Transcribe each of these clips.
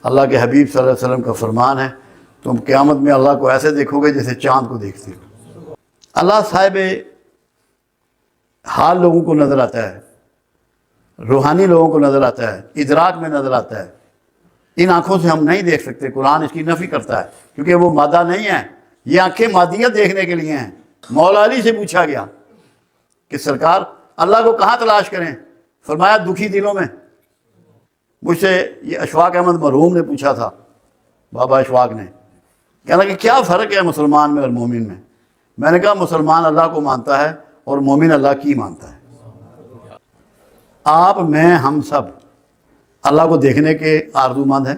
اللہ کے حبیب صلی اللہ علیہ وسلم کا فرمان ہے، تم قیامت میں اللہ کو ایسے دیکھو گے جیسے چاند کو دیکھتے ہو۔ اللہ صاحب حال لوگوں کو نظر آتا ہے، روحانی لوگوں کو نظر آتا ہے، ادراک میں نظر آتا ہے۔ ان آنکھوں سے ہم نہیں دیکھ سکتے، قرآن اس کی نفی کرتا ہے، کیونکہ وہ مادہ نہیں ہے۔ یہ آنکھیں مادیت دیکھنے کے لیے ہیں۔ مولا علی سے پوچھا گیا کہ سرکار اللہ کو کہاں تلاش کریں؟ فرمایا دکھی دلوں میں۔ مجھ سے یہ اشفاق احمد مرحوم نے پوچھا تھا، بابا اشفاق نے، کہنا کہ کیا فرق ہے مسلمان میں اور مومن میں؟ میں نے کہا مسلمان اللہ کو مانتا ہے اور مومن اللہ کی مانتا ہے۔ آپ، میں، ہم سب اللہ کو دیکھنے کے آرزو مند ہیں،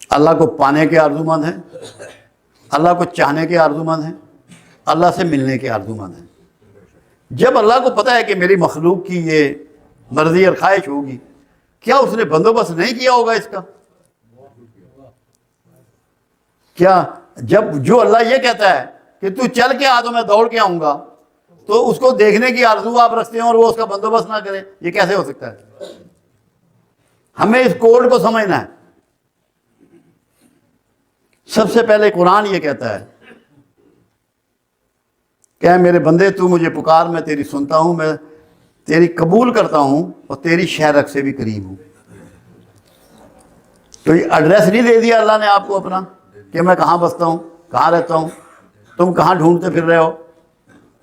اللہ کو پانے کے آرزو مند ہیں، اللہ کو چاہنے کے آرزو مند ہیں، اللہ سے ملنے کے آرزو مند ہیں۔ جب اللہ کو پتہ ہے کہ میری مخلوق کی یہ مرضی اور خواہش ہوگی، کیا اس نے بندوبست نہیں کیا ہوگا اس کا؟ کیا جب جو اللہ یہ کہتا ہے کہ تو چل کے آ تو میں دوڑ کے آؤں گا، تو اس کو دیکھنے کی آرزو آپ رکھتے ہیں اور وہ اس کا بندوبست نہ کرے؟ یہ کیسے ہو سکتا ہے؟ ہمیں اس کوڈ کو سمجھنا ہے۔ سب سے پہلے قرآن یہ کہتا ہے کہ اے میرے بندے تو مجھے پکار، میں تیری سنتا ہوں، میں تیری قبول کرتا ہوں اور تیری شہرک سے بھی قریب ہوں۔ تو یہ ایڈریس نہیں دے دیا اللہ نے آپ کو اپنا کہ میں کہاں بستا ہوں، کہاں رہتا ہوں، تم کہاں ڈھونڈتے پھر رہے ہو،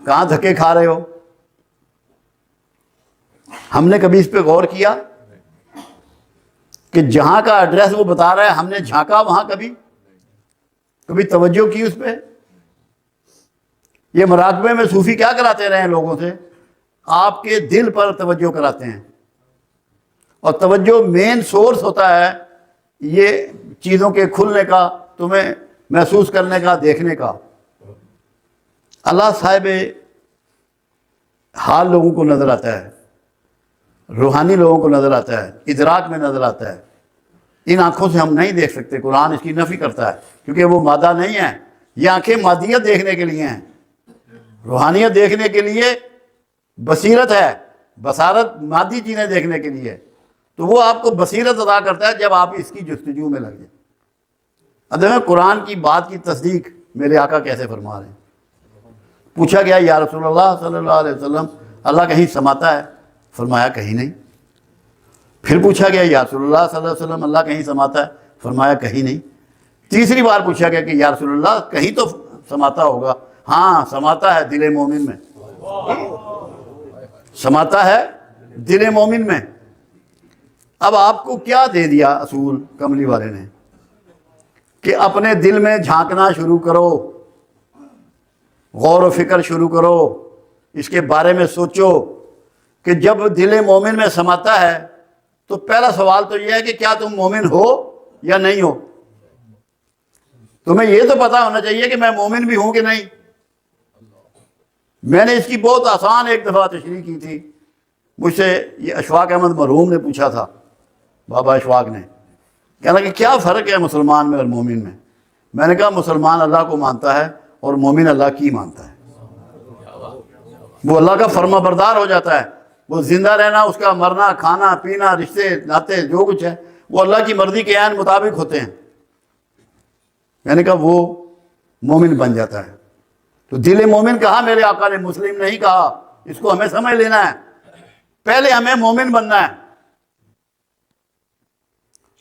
کہاں دھکے کھا رہے ہو؟ ہم نے کبھی اس پہ غور کیا کہ جہاں کا ایڈریس وہ بتا رہا ہے ہم نے جھانکا وہاں؟ کبھی توجہ کی اس پہ؟ یہ مراقبے میں صوفی کیا کراتے رہے ہیں لوگوں سے؟ آپ کے دل پر توجہ کراتے ہیں، اور توجہ مین سورس ہوتا ہے یہ چیزوں کے کھلنے کا، تمہیں محسوس کرنے کا، دیکھنے کا۔ اللہ صاحب حال لوگوں کو نظر آتا ہے، روحانی لوگوں کو نظر آتا ہے، ادراک میں نظر آتا ہے۔ ان آنکھوں سے ہم نہیں دیکھ سکتے، قرآن اس کی نفی کرتا ہے، کیونکہ وہ مادہ نہیں ہے۔ یہ آنکھیں مادیت دیکھنے کے لیے ہیں، روحانیت دیکھنے کے لیے بصیرت ہے، بصارت مادی چیزیں دیکھنے کے لیے، تو وہ آپ کو بصیرت عطا کرتا ہے جب آپ اس کی جستجو میں لگ جائیں۔ اب دیکھیں قرآن کی بات کی تصدیق میرے آقا کیسے فرما رہے ہیں۔ پوچھا گیا یا رسول اللہ صلی اللہ علیہ وسلم اللہ کہیں سماتا ہے؟ فرمایا کہیں نہیں۔ پھر پوچھا گیا یا رسول اللہ صلی اللہ علیہ وسلم اللہ کہیں سماتا ہے؟ فرمایا کہیں نہیں۔ تیسری بار پوچھا گیا کہ یا رسول اللہ کہیں تو سماتا ہوگا؟ ہاں سماتا ہے دل مومن میں، سماتا ہے دل مومن میں۔ اب آپ کو کیا دے دیا اصول کملی والے نے کہ اپنے دل میں جھانکنا شروع کرو، غور و فکر شروع کرو، اس کے بارے میں سوچو کہ جب دل مومن میں سماتا ہے تو پہلا سوال تو یہ ہے کہ کیا تم مومن ہو یا نہیں ہو؟ تمہیں یہ تو پتا ہونا چاہیے کہ میں مومن بھی ہوں کہ نہیں۔ میں نے اس کی بہت آسان ایک دفعہ تشریح کی تھی، مجھ سے یہ اشفاق احمد مرحوم نے پوچھا تھا، بابا اشفاق نے، کہنا کہ کیا فرق ہے مسلمان میں اور مومن میں؟ میں نے کہا مسلمان اللہ کو مانتا ہے اور مومن اللہ کی مانتا ہے۔ وہ اللہ کا فرما بردار ہو جاتا ہے، وہ زندہ رہنا، اس کا مرنا، کھانا پینا، رشتے ناتے جو کچھ ہے وہ اللہ کی مرضی کے عین مطابق ہوتے ہیں۔ میں نے کہا وہ مومن بن جاتا ہے۔ تو دل مومن کہا میرے آقا نے، مسلم نہیں کہا۔ اس کو ہمیں سمجھ لینا ہے، پہلے ہمیں مومن بننا ہے۔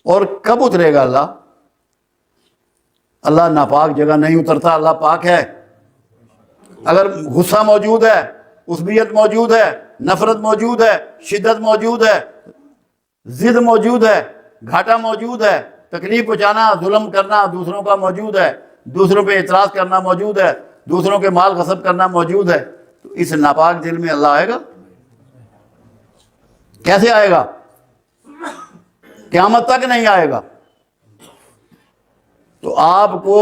اور کب اترے گا اللہ؟ اللہ ناپاک جگہ نہیں اترتا، اللہ پاک ہے۔ اگر غصہ موجود ہے، عصبیت موجود ہے، نفرت موجود ہے، شدت موجود ہے، ضد موجود ہے، گھاٹا موجود ہے، تکلیف پہنچانا، ظلم کرنا دوسروں کا موجود ہے، دوسروں پہ اعتراض کرنا موجود ہے، دوسروں کے مال غصب کرنا موجود ہے، تو اس ناپاک دل میں اللہ آئے گا؟ کیسے آئے گا؟ قیامت تک نہیں آئے گا۔ تو آپ کو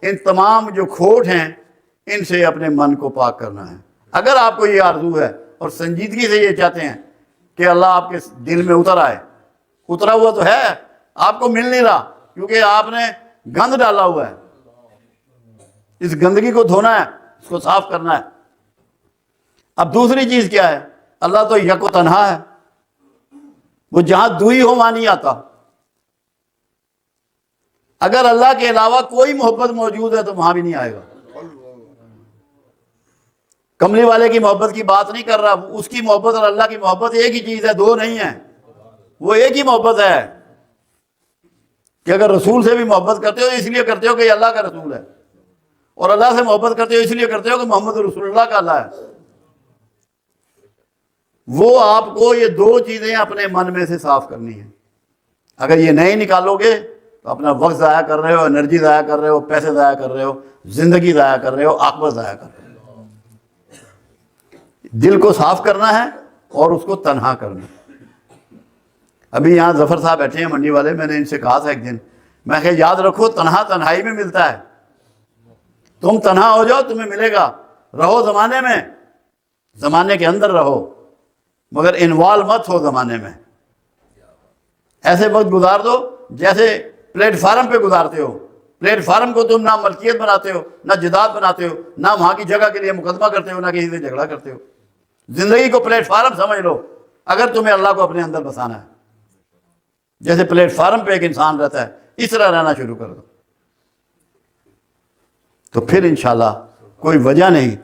ان تمام جو کھوٹ ہیں ان سے اپنے من کو پاک کرنا ہے۔ اگر آپ کو یہ آرزو ہے اور سنجیدگی سے یہ چاہتے ہیں کہ اللہ آپ کے دل میں اتر آئے، اترا ہوا تو ہے، آپ کو مل نہیں رہا کیونکہ آپ نے گند ڈالا ہوا ہے۔ اس گندگی کو دھونا ہے، اس کو صاف کرنا ہے۔ اب دوسری چیز کیا ہے؟ اللہ تو یک و تنہا ہے، وہ جہاں دوئی ہو وہاں نہیں آتا۔ اگر اللہ کے علاوہ کوئی محبت موجود ہے تو وہاں بھی نہیں آئے گا۔ کملی والے کی محبت کی بات نہیں کر رہا، اس کی محبت اور اللہ کی محبت ایک ہی چیز ہے، دو نہیں ہے، وہ ایک ہی محبت ہے کہ اگر رسول سے بھی محبت کرتے ہو اس لیے کرتے ہو کہ یہ اللہ کا رسول ہے، اور اللہ سے محبت کرتے ہو اس لیے کرتے ہو کہ محمد رسول اللہ کا اللہ ہے۔ وہ آپ کو یہ دو چیزیں اپنے من میں سے صاف کرنی ہے۔ اگر یہ نہیں نکالو گے تو اپنا وقت ضائع کر رہے ہو، انرجی ضائع کر رہے ہو، پیسے ضائع کر رہے ہو، زندگی ضائع کر رہے ہو، عاقبت ضائع کر رہے ہو۔ دل کو صاف کرنا ہے اور اس کو تنہا کرنا ہے۔ ابھی یہاں ظفر صاحب بیٹھے ہیں منڈی والے، میں نے ان سے کہا تھا ایک دن، میں کہ یاد رکھو تنہا تنہائی میں ملتا ہے، تم تنہا ہو جاؤ تمہیں ملے گا، رہو زمانے میں، زمانے کے اندر رہو مگر انوالو مت ہو زمانے میں۔ ایسے وقت گزار دو جیسے پلیٹ فارم پہ گزارتے ہو۔ پلیٹ فارم کو تم نہ ملکیت بناتے ہو، نہ جداد بناتے ہو، نہ وہاں کی جگہ کے لیے مقدمہ کرتے ہو، نہ کسی سے جھگڑا کرتے ہو۔ زندگی کو پلیٹ فارم سمجھ لو اگر تمہیں اللہ کو اپنے اندر بسانا ہے۔ جیسے پلیٹ فارم پہ ایک انسان رہتا ہے اس طرح رہنا شروع کر دو، تو پھر انشاءاللہ کوئی وجہ نہیں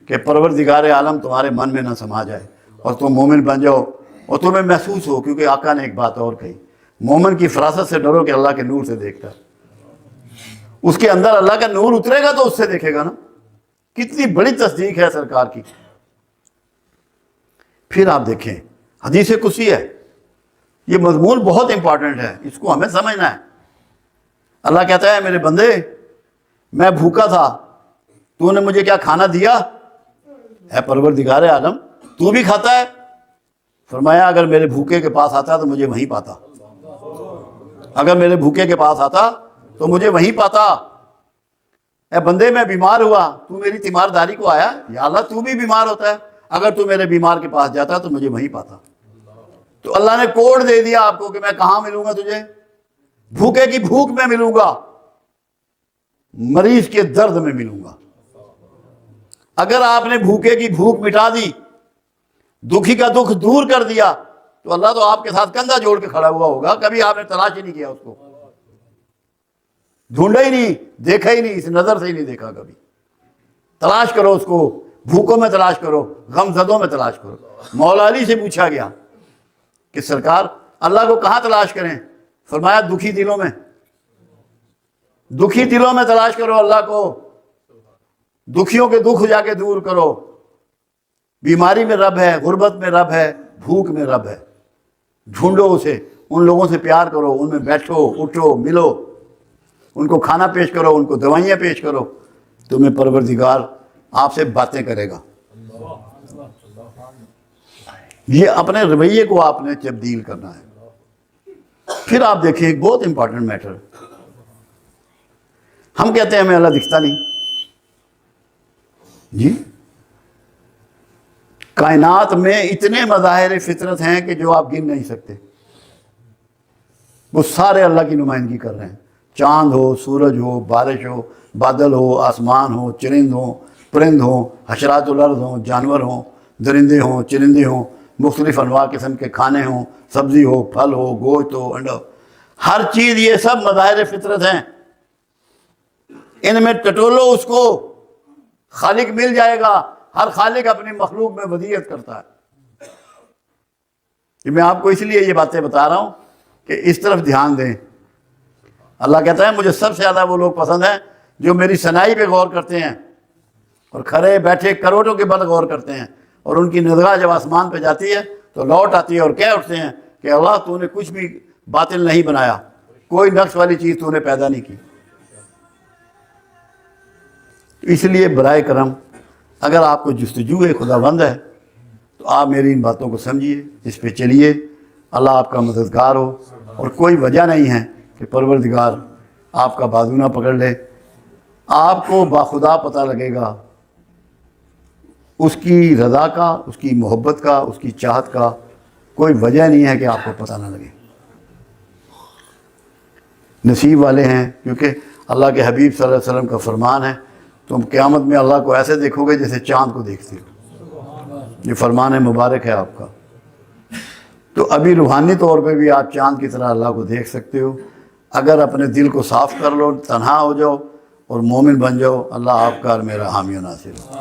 کہ پروردگار عالم تمہارے من میں نہ سما جائے اور تم مومن بن جاؤ اور تمہیں محسوس ہو۔ کیونکہ آقا نے ایک بات اور کہی، مومن کی فراست سے ڈرو کہ اللہ کے نور سے دیکھتا ہے۔ اس کے اندر اللہ کا نور اترے گا تو اس سے دیکھے گا نا۔ کتنی بڑی تصدیق ہے سرکار کی۔ پھر آپ دیکھیں حدیث قدسی ہے، یہ مضمون بہت امپورٹنٹ ہے، اس کو ہمیں سمجھنا ہے۔ اللہ کہتا ہے میرے بندے میں بھوکا تھا، تو نے مجھے کیا کھانا دیا؟ اے پروردگار عالم تو بھی کھاتا ہے؟ فرمایا اگر میرے بھوکے کے پاس آتا تو مجھے وہیں پاتا، اگر میرے بھوکے کے پاس آتا تو مجھے وہیں پاتا۔ اے بندے میں بیمار ہوا، تو میری تیمارداری کو آیا، یا اللہ تو بھی بیمار ہوتا ہے، اگر تو میرے بیمار کے پاس جاتا تو مجھے وہیں پاتا۔ تو اللہ نے کوڈ دے دیا آپ کو کہ میں کہاں ملوں گا تجھے؟ بھوکے کی بھوک میں ملوں گا، مریض کے درد میں ملوں گا۔ اگر آپ نے بھوکے کی بھوک مٹا دی، دکھی کا دکھ دور کر دیا، تو اللہ تو آپ کے ساتھ کندھا جوڑ کے کھڑا ہوا ہوگا۔ کبھی آپ نے تلاش ہی نہیں کیا اس کو، ڈھونڈا ہی نہیں، دیکھا ہی نہیں، اس نظر سے ہی نہیں دیکھا کبھی۔ تلاش کرو اس کو، بھوکوں میں تلاش کرو، غم زدوں میں تلاش کرو۔ مولا علی سے پوچھا گیا کہ سرکار اللہ کو کہاں تلاش کریں؟ فرمایا دکھی دلوں میں، دکھی دلوں میں تلاش کرو اللہ کو، دکھیوں کے دکھ جا کے دور کرو۔ بیماری میں رب ہے، غربت میں رب ہے، بھوک میں رب ہے، ڈھونڈو اسے۔ ان لوگوں سے پیار کرو، ان میں بیٹھو، اٹھو، ملو، ان کو کھانا پیش کرو، ان کو دوائیاں پیش کرو، تمہیں پروردگار آپ سے باتیں کرے گا۔ یہ اپنے رویے کو آپ نے تبدیل کرنا ہے۔ پھر آپ دیکھیں ایک بہت امپورٹنٹ میٹر، ہم کہتے ہیں ہمیں اللہ دکھتا نہیں، جی کائنات میں اتنے مظاہر فطرت ہیں کہ جو آپ گن نہیں سکتے، وہ سارے اللہ کی نمائندگی کر رہے ہیں۔ چاند ہو، سورج ہو، بارش ہو، بادل ہو، آسمان ہو، چرند ہو، پرند ہوں، حشرات الارض ہوں، جانور ہوں، درندے ہوں، چرندے ہوں، مختلف انواع قسم کے کھانے ہوں، سبزی ہو، پھل ہو، گوشت ہو، انڈا، ہر چیز، یہ سب مظاہر فطرت ہیں۔ ان میں ٹٹولو اس کو، خالق مل جائے گا۔ ہر خالق اپنی مخلوق میں ودیعت کرتا ہے۔ کہ میں آپ کو اس لیے یہ باتیں بتا رہا ہوں کہ اس طرف دھیان دیں۔ اللہ کہتا ہے مجھے سب سے زیادہ وہ لوگ پسند ہیں جو میری صنائی پہ غور کرتے ہیں اور کھڑے بیٹھے کروڑوں کے بل غور کرتے ہیں، اور ان کی نگاہ جب آسمان پہ جاتی ہے تو لوٹ آتی ہے اور کہہ اٹھتے ہیں کہ اللہ تو نے کچھ بھی باطل نہیں بنایا، کوئی نقص والی چیز تو نے پیدا نہیں کی۔ اس لیے برائے کرم اگر آپ کو جستجو خدا بند ہے تو آپ میری ان باتوں کو سمجھیے، اس پہ چلیے، اللہ آپ کا مددگار ہو، اور کوئی وجہ نہیں ہے کہ پروردگار آپ کا بازو نہ پکڑ لے۔ آپ کو باخدا پتہ لگے گا اس کی رضا کا، اس کی محبت کا، اس کی چاہت کا، کوئی وجہ نہیں ہے کہ آپ کو پتہ نہ لگے۔ نصیب والے ہیں، کیونکہ اللہ کے حبیب صلی اللہ علیہ وسلم کا فرمان ہے تم قیامت میں اللہ کو ایسے دیکھو گے جیسے چاند کو دیکھتے ہو۔ یہ فرمان مبارک ہے آپ کا۔ تو ابھی روحانی طور پہ بھی آپ چاند کی طرح اللہ کو دیکھ سکتے ہو۔ اگر اپنے دل کو صاف کر لو، تنہا ہو جاؤ اور مومن بن جاؤ، اللہ آپ کا اور میرا حامی و ناصر ہو۔